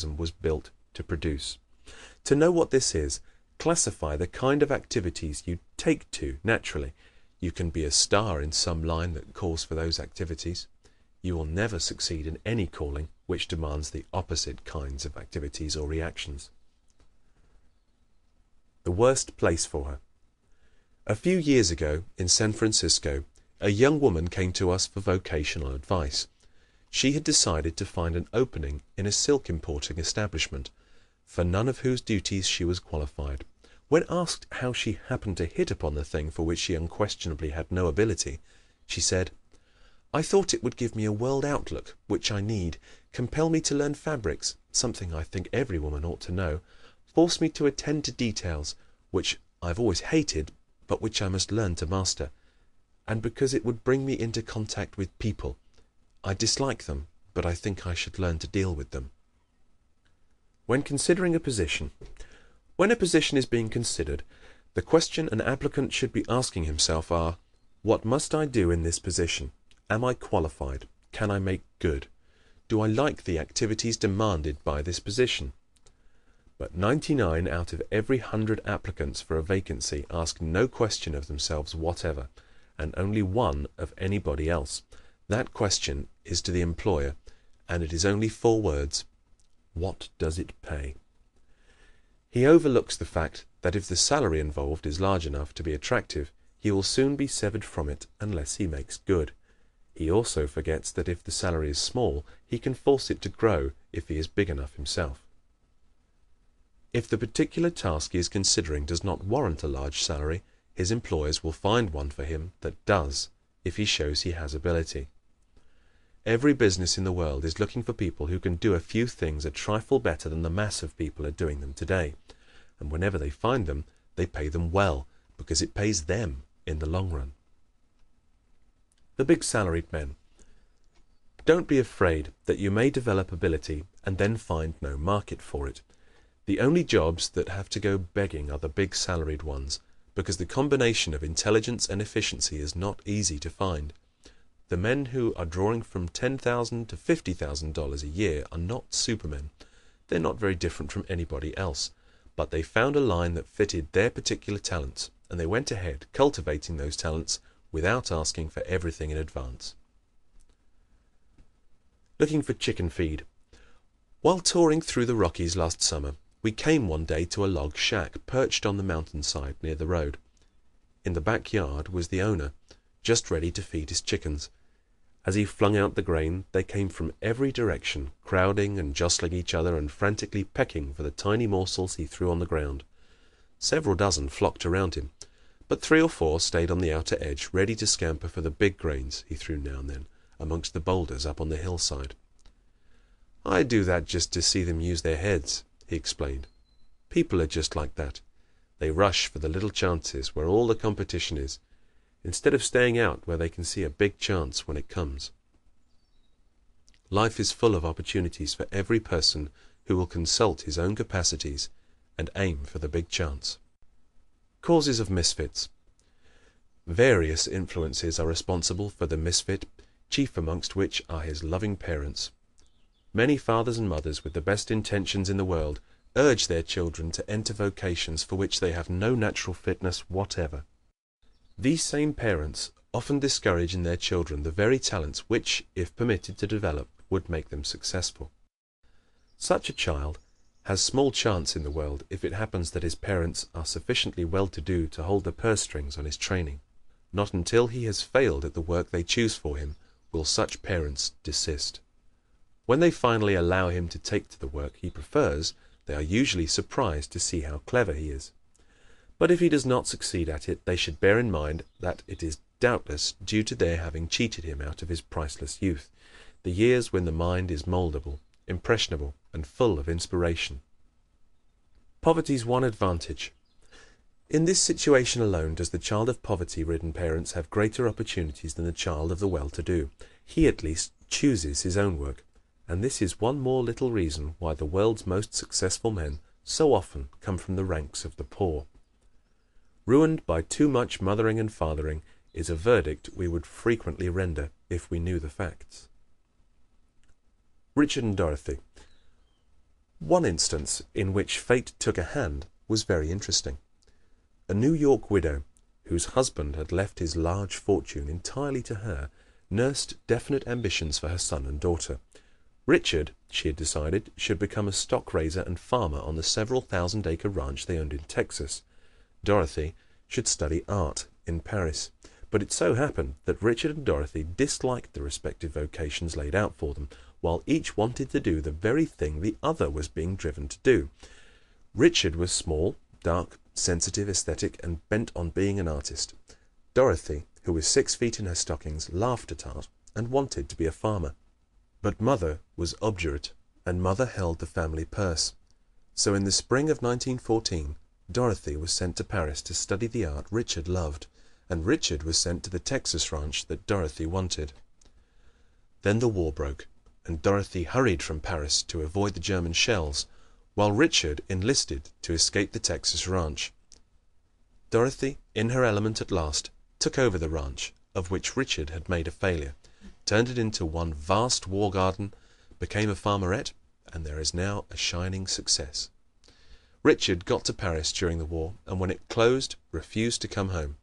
was built to produce. To know what this is, classify the kind of activities you take to naturally. You can be a star in some line that calls for those activities. You will never succeed in any calling which demands the opposite kinds of activities or reactions. The worst place for her. A few years ago, in San Francisco, a young woman came to us for vocational advice. She had decided to find an opening in a silk importing establishment, for none of whose duties she was qualified. When asked how she happened to hit upon the thing for which she unquestionably had no ability, she said, "I thought it would give me a world outlook, which I need, compel me to learn fabrics, something I think every woman ought to know, force me to attend to details, which I've always hated, but which I must learn to master, and because it would bring me into contact with people. I dislike them, but I think I should learn to deal with them." When considering a position. When a position is being considered, the question an applicant should be asking himself are, what must I do in this position? Am I qualified? Can I make good? Do I like the activities demanded by this position? But 99 out of every 100 applicants for a vacancy ask no question of themselves whatever, and only one of anybody else. That question is to the employer, and it is only 4 words. What does it pay? He overlooks the fact that if the salary involved is large enough to be attractive, he will soon be severed from it unless he makes good. He also forgets that if the salary is small, he can force it to grow if he is big enough himself. If the particular task he is considering does not warrant a large salary, his employers will find one for him that does, if he shows he has ability. Every business in the world is looking for people who can do a few things a trifle better than the mass of people are doing them today, and whenever they find them, they pay them well, because it pays them in the long run. The big salaried men. Don't be afraid that you may develop ability and then find no market for it. The only jobs that have to go begging are the big salaried ones, because the combination of intelligence and efficiency is not easy to find. The men who are drawing from $10,000 to $50,000 a year are not supermen. They're not very different from anybody else, but they found a line that fitted their particular talents, and they went ahead cultivating those talents without asking for everything in advance. Looking for chicken feed. While touring through the Rockies last summer, we came one day to a log shack perched on the mountainside near the road. In the backyard was the owner, just ready to feed his chickens. As he flung out the grain, they came from every direction, crowding and jostling each other and frantically pecking for the tiny morsels he threw on the ground. Several dozen flocked around him, but 3 or 4 stayed on the outer edge, ready to scamper for the big grains he threw now and then, amongst the boulders up on the hillside. "I do that just to see them use their heads," he explained. "People are just like that. They rush for the little chances where all the competition is, instead of staying out where they can see a big chance when it comes." Life is full of opportunities for every person who will consult his own capacities and aim for the big chance. Causes of misfits. Various influences are responsible for the misfit, chief amongst which are his loving parents. Many fathers and mothers with the best intentions in the world urge their children to enter vocations for which they have no natural fitness whatever. These same parents often discourage in their children the very talents which, if permitted to develop, would make them successful. Such a child has small chance in the world if it happens that his parents are sufficiently well-to-do to hold the purse strings on his training. Not until he has failed at the work they choose for him will such parents desist. When they finally allow him to take to the work he prefers, they are usually surprised to see how clever he is. But if he does not succeed at it, they should bear in mind that it is doubtless due to their having cheated him out of his priceless youth, the years when the mind is moldable, impressionable, and full of inspiration. Poverty's one advantage. In this situation alone does the child of poverty-ridden parents have greater opportunities than the child of the well-to-do. He at least chooses his own work, and this is one more little reason why the world's most successful men so often come from the ranks of the poor. Ruined by too much mothering and fathering is a verdict we would frequently render if we knew the facts. Richard and Dorothy. One instance in which fate took a hand was very interesting. A New York widow, whose husband had left his large fortune entirely to her, nursed definite ambitions for her son and daughter. Richard, she had decided, should become a stock raiser and farmer on the several thousand-acre ranch they owned in Texas. Dorothy should study art in Paris. But it so happened that Richard and Dorothy disliked the respective vocations laid out for them, while each wanted to do the very thing the other was being driven to do. Richard was small, dark, sensitive, aesthetic, and bent on being an artist. Dorothy, who was 6 feet in her stockings, laughed at art and wanted to be a farmer. But Mother was obdurate, and Mother held the family purse. So in the spring of 1914, Dorothy was sent to Paris to study the art Richard loved, and Richard was sent to the Texas ranch that Dorothy wanted. Then the war broke, and Dorothy hurried from Paris to avoid the German shells, while Richard enlisted to escape the Texas ranch. Dorothy, in her element at last, took over the ranch, of which Richard had made a failure, turned it into one vast war garden, became a farmerette, and there is now a shining success. Richard got to Paris during the war, and when it closed, refused to come home.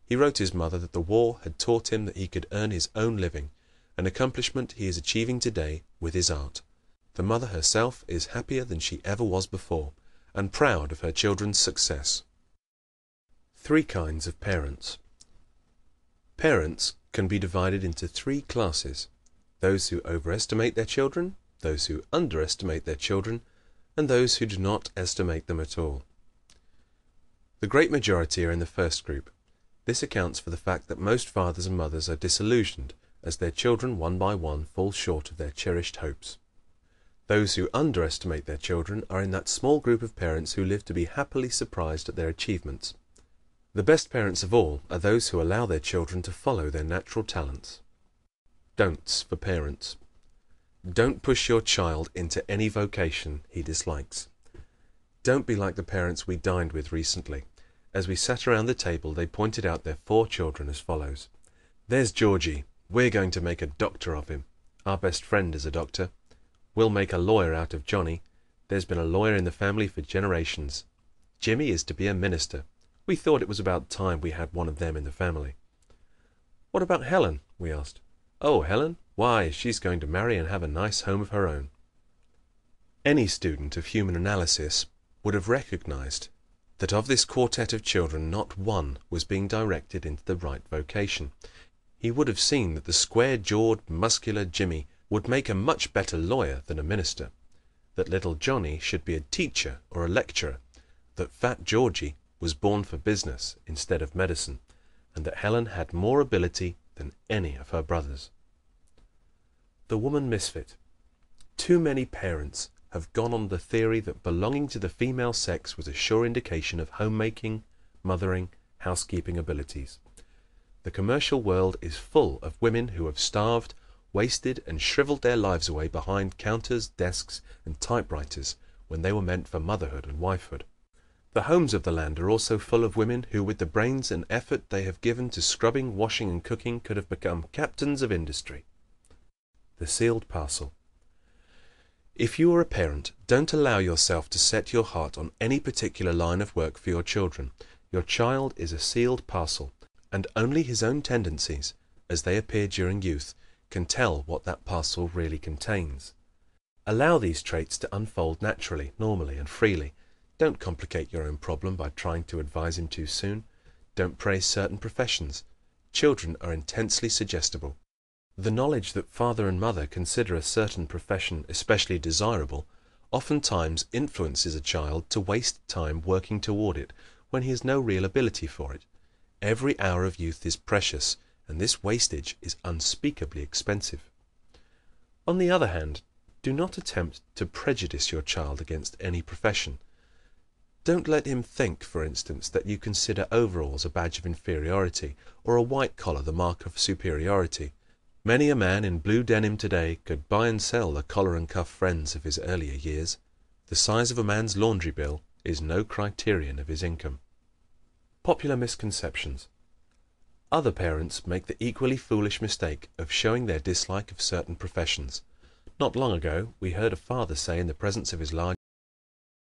He wrote his mother that the war had taught him that he could earn his own living, an accomplishment he is achieving today with his art. The mother herself is happier than she ever was before, and proud of her children's success. 3 kinds of parents. Parents can be divided into 3 classes: those who overestimate their children, those who underestimate their children, and those who do not estimate them at all. The great majority are in the first group. This accounts for the fact that most fathers and mothers are disillusioned as their children one by one fall short of their cherished hopes. Those who underestimate their children are in that small group of parents who live to be happily surprised at their achievements. The best parents of all are those who allow their children to follow their natural talents. Don'ts for parents. Don't push your child into any vocation he dislikes. Don't be like the parents we dined with recently. As we sat around the table, they pointed out their 4 children as follows. There's Georgie. We're going to make a doctor of him. Our best friend is a doctor. We'll make a lawyer out of Johnny. There's been a lawyer in the family for generations. Jimmy is to be a minister. We thought it was about time we had one of them in the family. What about Helen? We asked. Oh, Helen? Why, she's going to marry and have a nice home of her own. Any student of human analysis would have recognized that of this quartet of children not one was being directed into the right vocation. He would have seen that the square-jawed, muscular Jimmy would make a much better lawyer than a minister, that little Johnny should be a teacher or a lecturer, that fat Georgie was born for business instead of medicine, and that Helen had more ability than any of her brothers. The woman misfit. Too many parents have gone on the theory that belonging to the female sex was a sure indication of homemaking, mothering, housekeeping abilities. The commercial world is full of women who have starved, wasted, and shriveled their lives away behind counters, desks, and typewriters when they were meant for motherhood and wifehood. The homes of the land are also full of women who, with the brains and effort they have given to scrubbing, washing, and cooking, could have become captains of industry. The sealed parcel. If you are a parent, don't allow yourself to set your heart on any particular line of work for your children. Your child is a sealed parcel, and only his own tendencies, as they appear during youth, can tell what that parcel really contains. Allow these traits to unfold naturally, normally, and freely. Don't complicate your own problem by trying to advise him too soon. Don't praise certain professions. Children are intensely suggestible. The knowledge that father and mother consider a certain profession especially desirable oftentimes influences a child to waste time working toward it when he has no real ability for it. Every hour of youth is precious, and this wastage is unspeakably expensive. On the other hand, do not attempt to prejudice your child against any profession. Don't let him think, for instance, that you consider overalls a badge of inferiority, or a white collar the mark of superiority. Many a man in blue denim today could buy and sell the collar and cuff friends of his earlier years. The size of a man's laundry bill is no criterion of his income. Popular misconceptions. Other parents make the equally foolish mistake of showing their dislike of certain professions. Not long ago we heard a father say in the presence of his large